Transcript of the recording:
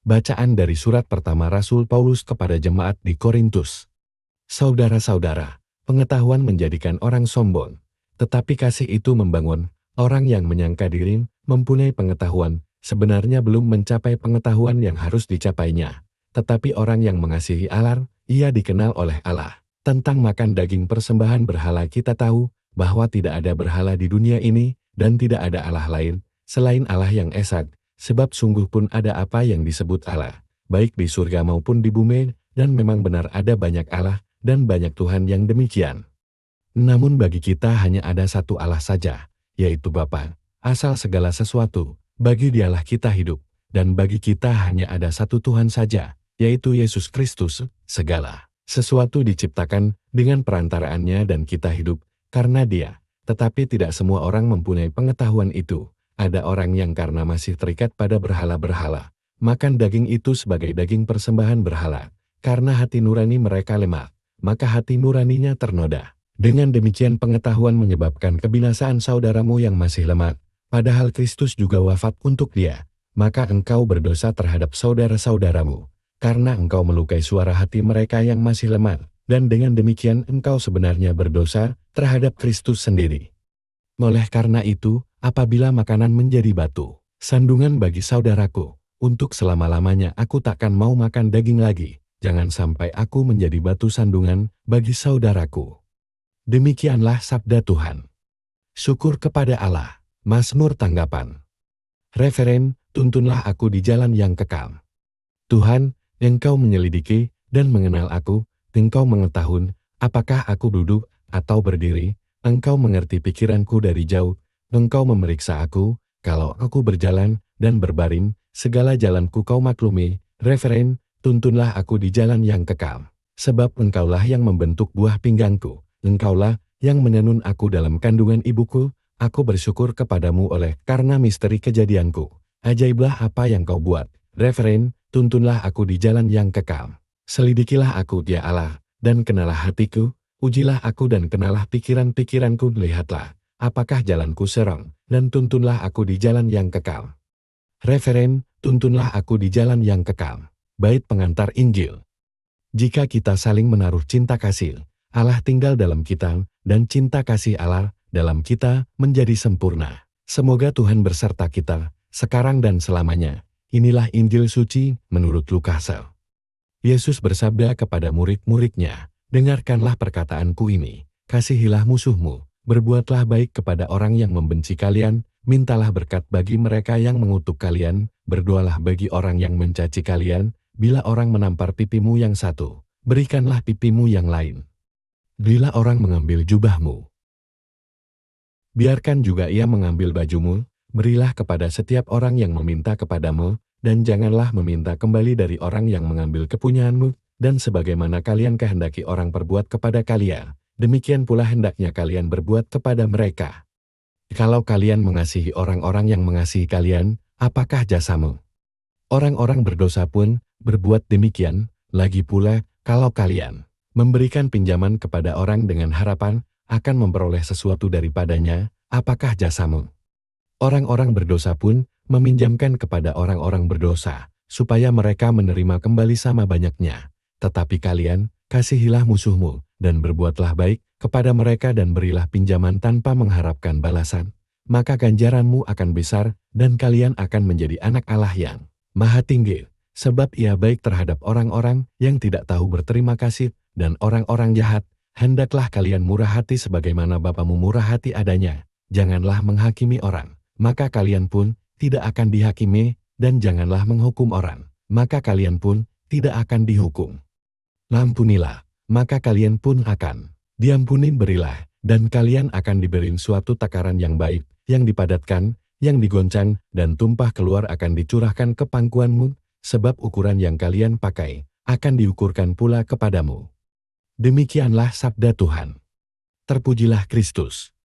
Bacaan dari surat pertama Rasul Paulus kepada jemaat di Korintus. Saudara-saudara, pengetahuan menjadikan orang sombong, tetapi kasih itu membangun. Orang yang menyangka diri mempunyai pengetahuan, sebenarnya belum mencapai pengetahuan yang harus dicapainya. Tetapi orang yang mengasihi Allah, ia dikenal oleh Allah. Tentang makan daging persembahan berhala kita tahu, bahwa tidak ada berhala di dunia ini, dan tidak ada Allah lain, selain Allah yang esa. Sebab sungguh pun ada apa yang disebut Allah, baik di surga maupun di bumi, dan memang benar ada banyak Allah, dan banyak Tuhan yang demikian. Namun bagi kita hanya ada satu Allah saja, yaitu Bapa, asal segala sesuatu, bagi Dialah kita hidup, dan bagi kita hanya ada satu Tuhan saja, yaitu Yesus Kristus. Segala sesuatu diciptakan dengan perantaraannya dan kita hidup, karena Dia, tetapi tidak semua orang mempunyai pengetahuan itu. Ada orang yang karena masih terikat pada berhala-berhala, makan daging itu sebagai daging persembahan berhala. Karena hati nurani mereka lemah, maka hati nuraninya ternoda. Dengan demikian pengetahuan menyebabkan kebinasaan saudaramu yang masih lemah, padahal Kristus juga wafat untuk dia. Maka engkau berdosa terhadap saudara-saudaramu, karena engkau melukai suara hati mereka yang masih lemah, dan dengan demikian engkau sebenarnya berdosa terhadap Kristus sendiri. Oleh karena itu, apabila makanan menjadi batu sandungan bagi saudaraku, untuk selama-lamanya aku takkan mau makan daging lagi, jangan sampai aku menjadi batu sandungan bagi saudaraku. Demikianlah sabda Tuhan. Syukur kepada Allah. Mazmur tanggapan. Referen, tuntunlah aku di jalan yang kekal. Tuhan, Engkau menyelidiki dan mengenal aku, Engkau mengetahui apakah aku duduk atau berdiri. Engkau mengerti pikiranku dari jauh, Engkau memeriksa aku, kalau aku berjalan dan berbaring, segala jalanku Kau maklumi. Referen, tuntunlah aku di jalan yang kekal. Sebab Engkaulah yang membentuk buah pinggangku, Engkaulah yang menenun aku dalam kandungan ibuku. Aku bersyukur kepadamu oleh karena misteri kejadianku. Ajaiblah apa yang Kau buat. Referen, tuntunlah aku di jalan yang kekal. Selidikilah aku dia Allah, dan kenalah hatiku. Ujilah aku dan kenalah pikiran-pikiranku, lihatlah, apakah jalanku serong, dan tuntunlah aku di jalan yang kekal. Referen, tuntunlah aku di jalan yang kekal. Bait pengantar Injil. Jika kita saling menaruh cinta kasih, Allah tinggal dalam kita, dan cinta kasih Allah dalam kita menjadi sempurna. Semoga Tuhan berserta kita, sekarang dan selamanya. Inilah Injil suci menurut Lukas. Yesus bersabda kepada murid-muridnya, dengarkanlah perkataanku ini, kasihilah musuhmu, berbuatlah baik kepada orang yang membenci kalian, mintalah berkat bagi mereka yang mengutuk kalian, berdoalah bagi orang yang mencaci kalian, bila orang menampar pipimu yang satu, berikanlah pipimu yang lain. Bila orang mengambil jubahmu, biarkan juga ia mengambil bajumu, berilah kepada setiap orang yang meminta kepadamu, dan janganlah meminta kembali dari orang yang mengambil kepunyaanmu. Dan sebagaimana kalian kehendaki orang perbuat kepada kalian, demikian pula hendaknya kalian berbuat kepada mereka. Kalau kalian mengasihi orang-orang yang mengasihi kalian, apakah jasamu? Orang-orang berdosa pun berbuat demikian. Lagi pula, kalau kalian memberikan pinjaman kepada orang dengan harapan akan memperoleh sesuatu daripadanya, apakah jasamu? Orang-orang berdosa pun meminjamkan kepada orang-orang berdosa, supaya mereka menerima kembali sama banyaknya. Tetapi kalian, kasihilah musuhmu, dan berbuatlah baik kepada mereka dan berilah pinjaman tanpa mengharapkan balasan. Maka ganjaranmu akan besar, dan kalian akan menjadi anak Allah yang Maha Tinggi. Sebab Ia baik terhadap orang-orang yang tidak tahu berterima kasih, dan orang-orang jahat. Hendaklah kalian murah hati sebagaimana Bapamu murah hati adanya. Janganlah menghakimi orang, maka kalian pun tidak akan dihakimi, dan janganlah menghukum orang, maka kalian pun tidak akan dihukum. Ampunilah, maka kalian pun akan diampuni, berilah, dan kalian akan diberi suatu takaran yang baik, yang dipadatkan, yang digoncang, dan tumpah keluar akan dicurahkan ke pangkuanmu, sebab ukuran yang kalian pakai, akan diukurkan pula kepadamu. Demikianlah sabda Tuhan. Terpujilah Kristus.